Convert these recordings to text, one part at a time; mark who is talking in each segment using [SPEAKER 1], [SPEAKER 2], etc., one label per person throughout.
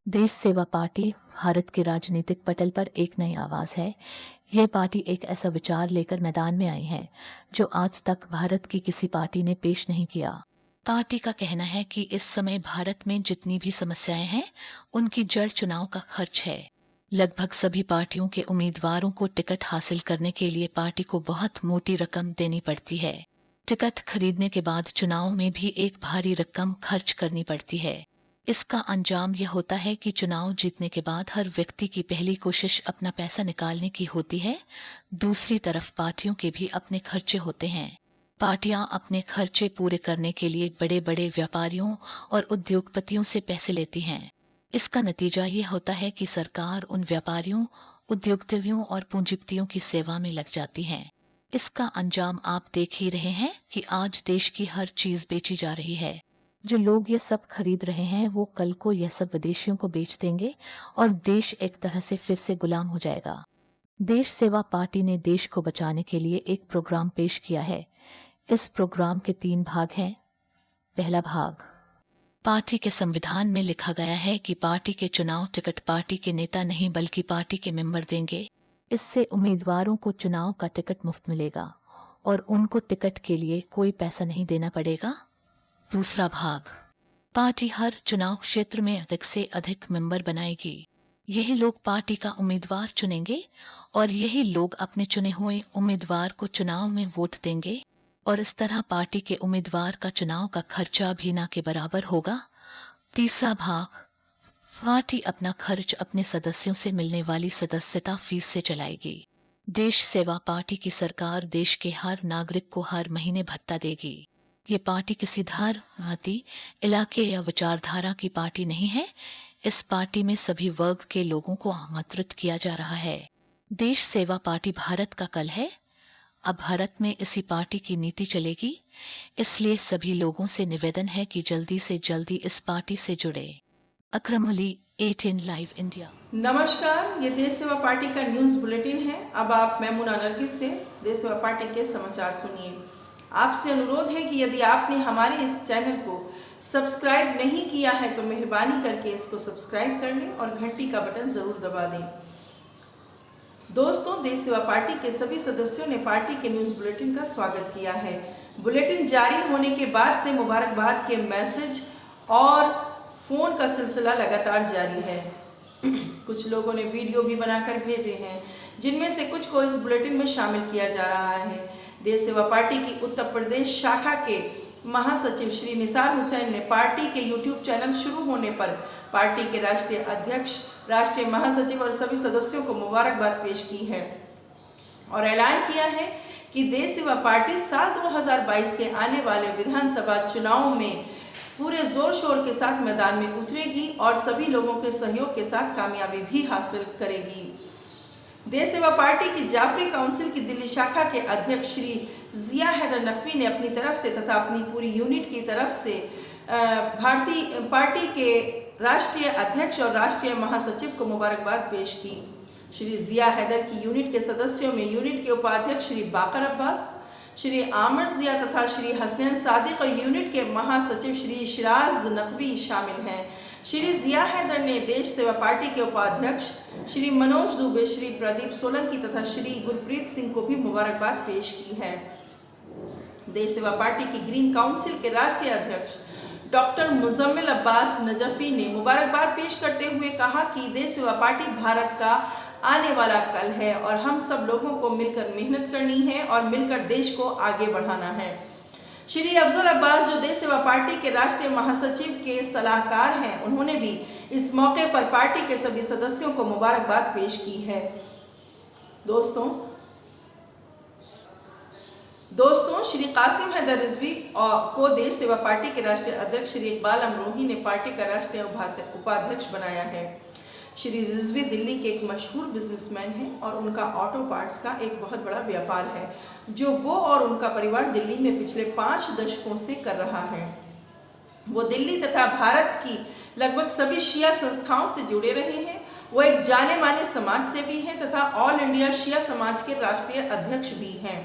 [SPEAKER 1] देश सेवा पार्टी भारत के राजनीतिक पटल पर एक नई आवाज है। ये पार्टी एक ऐसा विचार लेकर मैदान में आई है जो आज तक भारत की किसी पार्टी ने पेश नहीं किया। पार्टी का कहना है कि इस समय भारत में जितनी भी समस्याएं हैं उनकी जड़ चुनाव का खर्च है। लगभग सभी पार्टियों के उम्मीदवारों को टिकट हासिल करने के लिए पार्टी को बहुत मोटी रकम देनी पड़ती है। टिकट खरीदने के बाद चुनाव में भी एक भारी रकम खर्च करनी पड़ती है। इसका अंजाम यह होता है कि चुनाव जीतने के बाद हर व्यक्ति की पहली कोशिश अपना पैसा निकालने की होती है। दूसरी तरफ पार्टियों के भी अपने खर्चे होते हैं। पार्टियां अपने खर्चे पूरे करने के लिए बड़े बड़े व्यापारियों और उद्योगपतियों से पैसे लेती हैं। इसका नतीजा ये होता है कि सरकार उन व्यापारियों, उद्योगपतियों और पूंजीपतियों की सेवा में लग जाती है। इसका अंजाम आप देख ही रहे हैं कि आज देश की हर चीज बेची जा रही है। जो लोग ये सब खरीद रहे हैं वो कल को यह सब विदेशियों को बेच देंगे और देश एक तरह से फिर से गुलाम हो जाएगा। देश सेवा पार्टी ने देश को बचाने के लिए एक प्रोग्राम पेश किया है। इस प्रोग्राम के 3 भाग हैं। पहला भाग, पार्टी के संविधान में लिखा गया है कि पार्टी के चुनाव टिकट पार्टी के नेता नहीं बल्कि पार्टी के मेंबर देंगे। इससे उम्मीदवारों को चुनाव का टिकट मुफ्त मिलेगा और उनको टिकट के लिए कोई पैसा नहीं देना पड़ेगा। दूसरा भाग, पार्टी हर चुनाव क्षेत्र में अधिक से अधिक मेंबर बनाएगी। यही लोग पार्टी का उम्मीदवार चुनेंगे और यही लोग अपने चुने हुए उम्मीदवार को चुनाव में वोट देंगे और इस तरह पार्टी के उम्मीदवार का चुनाव का खर्चा भी ना के बराबर होगा। तीसरा भाग, पार्टी अपना खर्च अपने सदस्यों से मिलने वाली सदस्यता फीस से चलाएगी। देश सेवा पार्टी की सरकार देश के हर नागरिक को हर महीने भत्ता देगी। ये पार्टी किसी धर्म, जाति, इलाके या विचारधारा की पार्टी नहीं है। इस पार्टी में सभी वर्ग के लोगों को आमंत्रित किया जा रहा है। देश सेवा पार्टी भारत का कल है। अब भारत में इसी पार्टी की नीति चलेगी। इसलिए सभी लोगों से निवेदन है कि जल्दी से जल्दी इस पार्टी से जुड़े। अकरम अली, 18 लाइव इंडिया।
[SPEAKER 2] नमस्कार, ये देश सेवा पार्टी का न्यूज़ बुलेटिन है। अब आप मैमुना नरगिस से देश सेवा पार्टी के समाचार सुनिए। आपसे अनुरोध है कि यदि आपने हमारे इस चैनल को सब्सक्राइब नहीं किया है तो मेहरबानी करके इसको सब्सक्राइब कर लें और घंटी का बटन ज़रूर दबा दें। दोस्तों, देश सेवा पार्टी के सभी सदस्यों ने पार्टी के न्यूज़ बुलेटिन का स्वागत किया है। बुलेटिन जारी होने के बाद से मुबारकबाद के मैसेज और फ़ोन का सिलसिला लगातार जारी है। कुछ लोगों ने वीडियो भी बनाकर भेजे हैं जिनमें से कुछ को इस बुलेटिन में शामिल किया जा रहा है। देश सेवा पार्टी की उत्तर प्रदेश शाखा के महासचिव श्री निसार हुसैन ने पार्टी के यूट्यूब चैनल शुरू होने पर पार्टी के राष्ट्रीय अध्यक्ष, राष्ट्रीय महासचिव और सभी सदस्यों को मुबारकबाद पेश की है और ऐलान किया है कि देश सेवा पार्टी साल 2022 के आने वाले विधानसभा चुनाव में पूरे जोर शोर के साथ मैदान में उतरेगी और सभी लोगों के सहयोग के साथ कामयाबी भी हासिल करेगी। देश सेवा पार्टी की जाफरी काउंसिल की दिल्ली शाखा के अध्यक्ष श्री जिया हैदर नकवी ने अपनी तरफ से तथा अपनी पूरी यूनिट की तरफ से भारतीय पार्टी के राष्ट्रीय अध्यक्ष और राष्ट्रीय महासचिव को मुबारकबाद पेश की। श्री जिया हैदर की यूनिट के सदस्यों में यूनिट के उपाध्यक्ष श्री बाकर अब्बास, श्री आमिर जिया तथा श्री हसनैन सादिक और यूनिट के महासचिव श्री शिराज नकवी शामिल हैं। श्री जिया हैदर ने देश सेवा पार्टी के उपाध्यक्ष श्री मनोज दुबे, श्री प्रदीप सोलंकी तथा श्री गुरप्रीत सिंह को भी मुबारकबाद पेश की है। देश सेवा पार्टी की ग्रीन काउंसिल के राष्ट्रीय अध्यक्ष डॉक्टर मुजम्मिल अब्बास नजफी ने मुबारकबाद पेश करते हुए कहा कि देश सेवा पार्टी भारत का आने वाला कल है और हम सब लोगों को मिलकर मेहनत करनी है और मिलकर देश को आगे बढ़ाना है। श्री अफजल अब्बास, जो देश सेवा पार्टी के राष्ट्रीय महासचिव के सलाहकार हैं, उन्होंने भी इस मौके पर पार्टी के सभी सदस्यों को मुबारकबाद पेश की है। दोस्तों, श्री कासिम हैदर रिजवी को देश सेवा पार्टी के राष्ट्रीय अध्यक्ष श्री इकबाल अमरोही ने पार्टी का राष्ट्रीय उपाध्यक्ष बनाया है। श्री रिजवी दिल्ली के एक मशहूर बिजनेसमैन हैं और उनका ऑटो पार्ट्स का एक बहुत बड़ा व्यापार है जो वो और उनका परिवार दिल्ली में पिछले 5 दशकों से कर रहा है। वो दिल्ली तथा भारत की लगभग सभी शिया संस्थाओं से जुड़े रहे हैं। वो एक जाने माने समाज सेवी हैं तथा ऑल इंडिया शिया समाज के राष्ट्रीय अध्यक्ष भी हैं।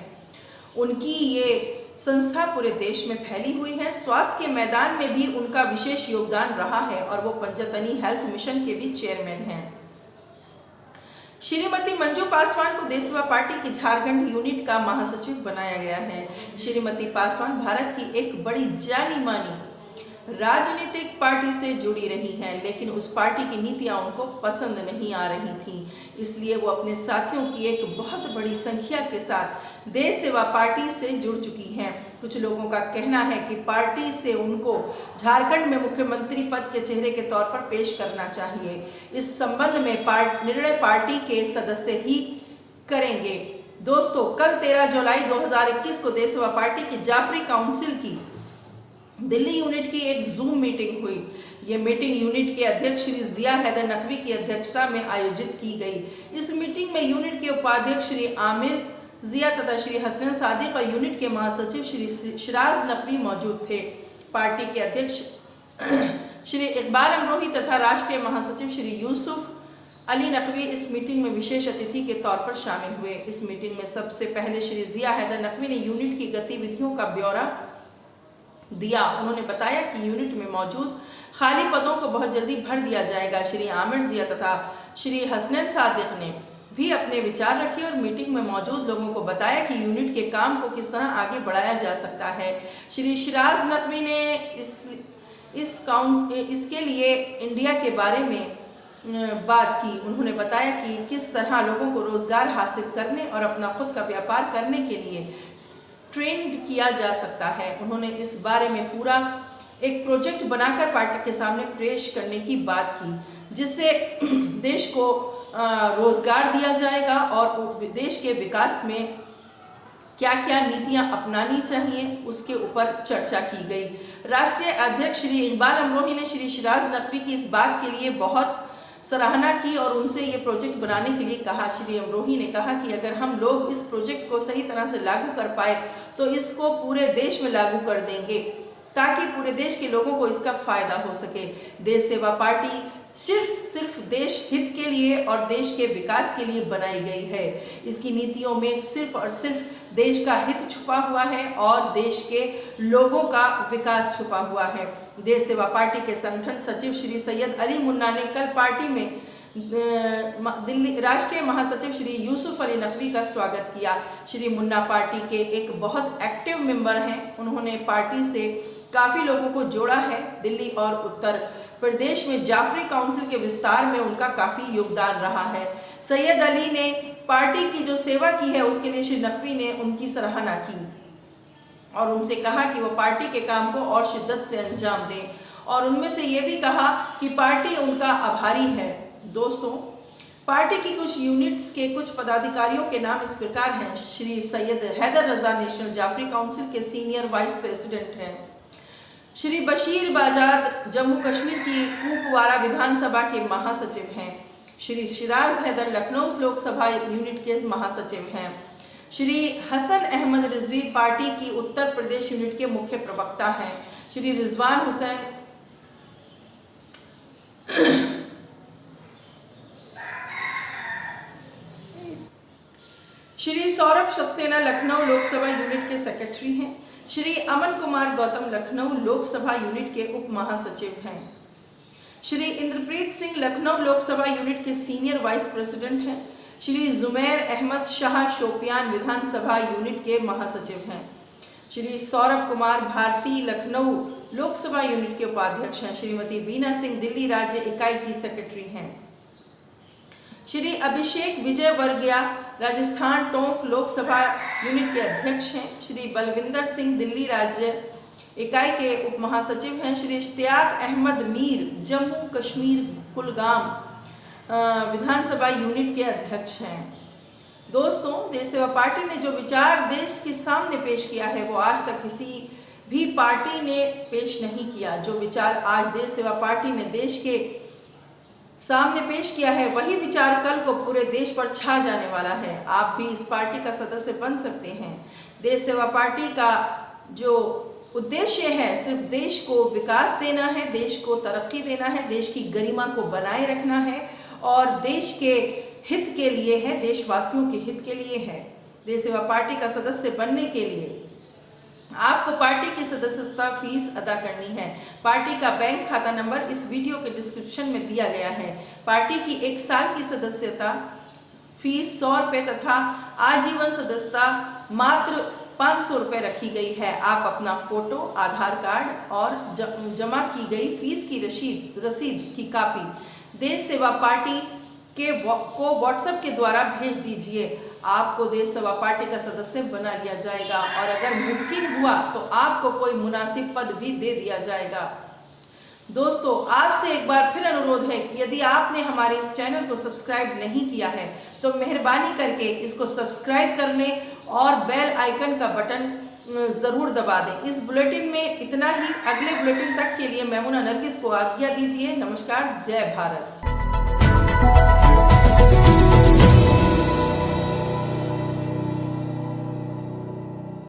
[SPEAKER 2] उनकी ये संस्था पूरे देश में फैली हुई है। स्वास्थ्य के मैदान में भी उनका विशेष योगदान रहा है और वो पंचतनी हेल्थ मिशन के भी चेयरमैन हैं। श्रीमती मंजू पासवान को देश सेवा पार्टी की झारखंड यूनिट का महासचिव बनाया गया है। श्रीमती पासवान भारत की एक बड़ी जानी मानी राजनीतिक पार्टी से जुड़ी रही हैं, लेकिन उस पार्टी की नीतियां उनको पसंद नहीं आ रही थी, इसलिए वो अपने साथियों की एक बहुत बड़ी संख्या के साथ देश सेवा पार्टी से जुड़ चुकी हैं। कुछ लोगों का कहना है कि पार्टी से उनको झारखंड में मुख्यमंत्री पद के चेहरे के तौर पर पेश करना चाहिए। इस संबंध में निर्णय पार्टी के सदस्य ही करेंगे। दोस्तों, कल 13 जुलाई 2021 को देश सेवा पार्टी की जाफरी काउंसिल की दिल्ली यूनिट की एक जूम मीटिंग हुई। ये मीटिंग यूनिट के अध्यक्ष श्री जिया हैदर नकवी की अध्यक्षता में आयोजित की गई। इस मीटिंग में यूनिट के उपाध्यक्ष श्री आमिर जिया तथा श्री हसनैन सादिक और यूनिट के महासचिव श्री शिराज नकवी मौजूद थे। पार्टी के अध्यक्ष श्री इकबाल अमरोही तथा राष्ट्रीय महासचिव श्री यूसुफ अली नकवी इस मीटिंग में विशेष अतिथि के तौर पर शामिल हुए। इस मीटिंग में सबसे पहले श्री जिया हैदर नकवी ने यूनिट की गतिविधियों का ब्यौरा दिया। उन्होंने बताया कि यूनिट में मौजूद खाली पदों को बहुत जल्दी भर दिया जाएगा। श्री आमिर जिया तथा श्री हसनैन सादिक ने भी अपने विचार रखे और मीटिंग में मौजूद लोगों को बताया कि यूनिट के काम को किस तरह आगे बढ़ाया जा सकता है। श्री शिराज नकवी ने इसके लिए इंडिया के बारे में बात की। उन्होंने बताया कि किस तरह लोगों को रोजगार हासिल करने और अपना खुद का व्यापार करने के लिए ट्रेंड किया जा सकता है। उन्होंने इस बारे में पूरा एक प्रोजेक्ट बनाकर पार्टी के सामने पेश करने की बात की, जिससे देश को रोजगार दिया जाएगा और देश के विकास में क्या क्या नीतियां अपनानी चाहिए उसके ऊपर चर्चा की गई। राष्ट्रीय अध्यक्ष श्री इकबाल अमरोही ने श्री शिराज नकवी की इस बात के लिए बहुत सराहना की और उनसे ये प्रोजेक्ट बनाने के लिए कहा। श्री अमरोही ने कहा कि अगर हम लोग इस प्रोजेक्ट को सही तरह से लागू कर पाए तो इसको पूरे देश में लागू कर देंगे ताकि पूरे देश के लोगों को इसका फायदा हो सके। देश सेवा पार्टी सिर्फ देश हित के लिए और देश के विकास के लिए बनाई गई है। इसकी नीतियों में सिर्फ और सिर्फ देश का हित छुपा हुआ है और देश के लोगों का विकास छुपा हुआ है। देश सेवा पार्टी के संगठन सचिव श्री सैयद अली मुन्ना ने कल पार्टी में दिल्ली राष्ट्रीय महासचिव श्री यूसुफ अली नकवी का स्वागत किया। श्री मुन्ना पार्टी के एक बहुत एक्टिव मेंबर हैं। उन्होंने पार्टी से काफ़ी लोगों को जोड़ा है। दिल्ली और उत्तर प्रदेश में जाफरी काउंसिल के विस्तार में उनका काफ़ी योगदान रहा है। सैयद अली ने पार्टी की जो सेवा की है उसके लिए श्री नकवी ने उनकी सराहना की और उनसे कहा कि वो पार्टी के काम को और शिद्दत से अंजाम दें और उनमें से ये भी कहा कि पार्टी उनका आभारी है। दोस्तों, पार्टी की कुछ यूनिट्स के कुछ पदाधिकारियों के नाम इस प्रकार हैं। श्री सैयद हैदर रजा नेशनल जाफरी काउंसिल के सीनियर वाइस प्रेसिडेंट हैं। श्री बशीर बाजाद जम्मू कश्मीर की कुपवारा विधानसभा के महासचिव हैं। श्री शिराज हैदर लखनऊ लोकसभा यूनिट के महासचिव हैं। श्री हसन अहमद रिजवी पार्टी की उत्तर प्रदेश यूनिट के मुख्य प्रवक्ता हैं। श्री रिजवान हुसैन श्री सौरभ सक्सेना लखनऊ लोकसभा यूनिट के सेक्रेटरी हैं। श्री अमन कुमार गौतम लखनऊ लोकसभा यूनिट के उप महासचिव हैं। श्री इंद्रप्रीत सिंह लखनऊ लोकसभा यूनिट के सीनियर वाइस प्रेसिडेंट हैं। श्री जुमैर अहमद शाह शोपियान विधानसभा यूनिट के महासचिव हैं। श्री सौरभ कुमार भारती लखनऊ लोकसभा यूनिट के उपाध्यक्ष हैं। श्रीमती वीना सिंह दिल्ली राज्य इकाई की सेक्रेटरी हैं। श्री अभिषेक विजय वर्गिया राजस्थान टोंक लोकसभा यूनिट के अध्यक्ष हैं। श्री बलविंदर सिंह दिल्ली राज्य इकाई के उप महासचिव हैं। श्री इश्तियाक अहमद मीर जम्मू कश्मीर कुलगाम विधानसभा यूनिट के अध्यक्ष हैं। दोस्तों, देश सेवा पार्टी ने जो विचार देश के सामने पेश किया है वो आज तक किसी भी पार्टी ने पेश नहीं किया। जो विचार आज देश सेवा पार्टी ने देश के सामने पेश किया है वही विचार कल को पूरे देश पर छा जाने वाला है। आप भी इस पार्टी का सदस्य बन सकते हैं। देश सेवा पार्टी का जो उद्देश्य है सिर्फ देश को विकास देना है, देश को तरक्की देना है, देश की गरिमा को बनाए रखना है और देश के हित के लिए है, देशवासियों के हित के लिए है। देश सेवा पार्टी का सदस्य बनने के लिए आपको पार्टी की सदस्यता फीस अदा करनी है। पार्टी का बैंक खाता नंबर इस वीडियो के डिस्क्रिप्शन में दिया गया है। पार्टी की 1 साल की सदस्यता फीस 100 रुपये तथा आजीवन सदस्यता मात्र 500 रुपये रखी गई है। आप अपना फोटो, आधार कार्ड और जमा की गई फीस की रसीद की कॉपी देश सेवा पार्टी को व्हाट्सएप के द्वारा भेज दीजिए। आपको देश सेवा पार्टी का सदस्य बना लिया जाएगा और अगर मुमकिन हुआ तो आपको कोई मुनासिब पद भी दे दिया जाएगा। दोस्तों, आपसे एक बार फिर अनुरोध है कि यदि आपने हमारे इस चैनल को सब्सक्राइब नहीं किया है तो मेहरबानी करके इसको सब्सक्राइब कर लें और बेल आइकन का बटन ज़रूर दबा दें। इस बुलेटिन में इतना ही। अगले बुलेटिन तक के लिए मैमुना नरगिस को आज्ञा दीजिए। नमस्कार, जय भारत।